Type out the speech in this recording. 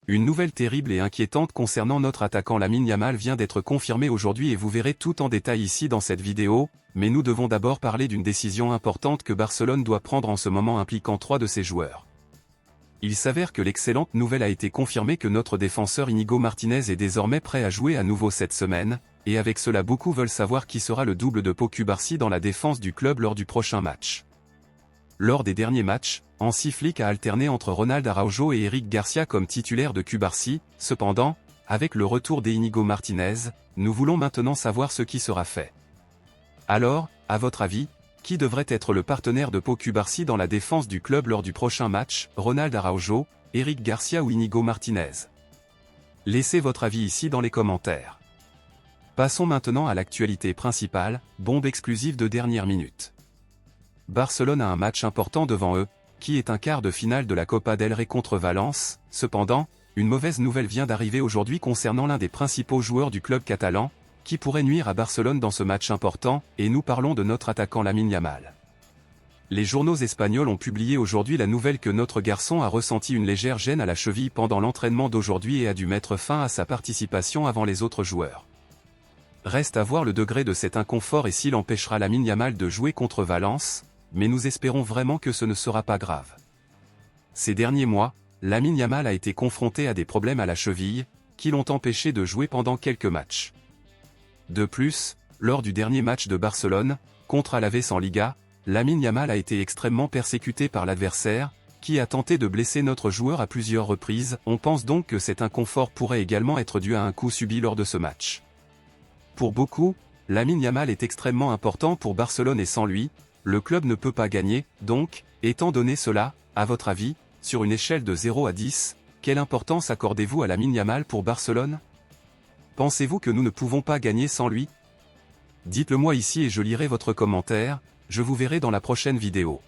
Une nouvelle terrible et inquiétante concernant notre attaquant Lamine Yamal vient d'être confirmée aujourd'hui et vous verrez tout en détail ici dans cette vidéo, mais nous devons d'abord parler d'une décision importante que Barcelone doit prendre en ce moment impliquant 3 de ses joueurs. Il s'avère que l'excellente nouvelle a été confirmée que notre défenseur Íñigo Martínez est désormais prêt à jouer à nouveau cette semaine, et avec cela beaucoup veulent savoir qui sera le double de Pau Cubarsí dans la défense du club lors du prochain match. Lors des derniers matchs, Hansi Flick a alterné entre Ronald Araujo et Eric Garcia comme titulaire de Cubarsí. Cependant, avec le retour d'Íñigo Martínez, nous voulons maintenant savoir ce qui sera fait. Alors, à votre avis, qui devrait être le partenaire de Pau Cubarsí dans la défense du club lors du prochain match, Ronald Araujo, Eric Garcia ou Íñigo Martínez? Laissez votre avis ici dans les commentaires. Passons maintenant à l'actualité principale, bombe exclusive de dernière minute. Barcelone a un match important devant eux, qui est un quart de finale de la Copa del Rey contre Valence. Cependant, une mauvaise nouvelle vient d'arriver aujourd'hui concernant l'un des principaux joueurs du club catalan, qui pourrait nuire à Barcelone dans ce match important, et nous parlons de notre attaquant Lamine Yamal. Les journaux espagnols ont publié aujourd'hui la nouvelle que notre garçon a ressenti une légère gêne à la cheville pendant l'entraînement d'aujourd'hui et a dû mettre fin à sa participation avant les autres joueurs. Reste à voir le degré de cet inconfort et s'il empêchera Lamine Yamal de jouer contre Valence, mais nous espérons vraiment que ce ne sera pas grave. Ces derniers mois, Lamine Yamal a été confronté à des problèmes à la cheville, qui l'ont empêché de jouer pendant quelques matchs. De plus, lors du dernier match de Barcelone, contre Alavés en Liga, Lamine Yamal a été extrêmement persécuté par l'adversaire, qui a tenté de blesser notre joueur à plusieurs reprises. On pense donc que cet inconfort pourrait également être dû à un coup subi lors de ce match. Pour beaucoup, Lamine Yamal est extrêmement important pour Barcelone et sans lui, le club ne peut pas gagner. Donc, étant donné cela, à votre avis, sur une échelle de 0 à 10, quelle importance accordez-vous à Lamine Yamal pour Barcelone? Pensez-vous que nous ne pouvons pas gagner sans lui? Dites-le moi ici et je lirai votre commentaire. Je vous verrai dans la prochaine vidéo.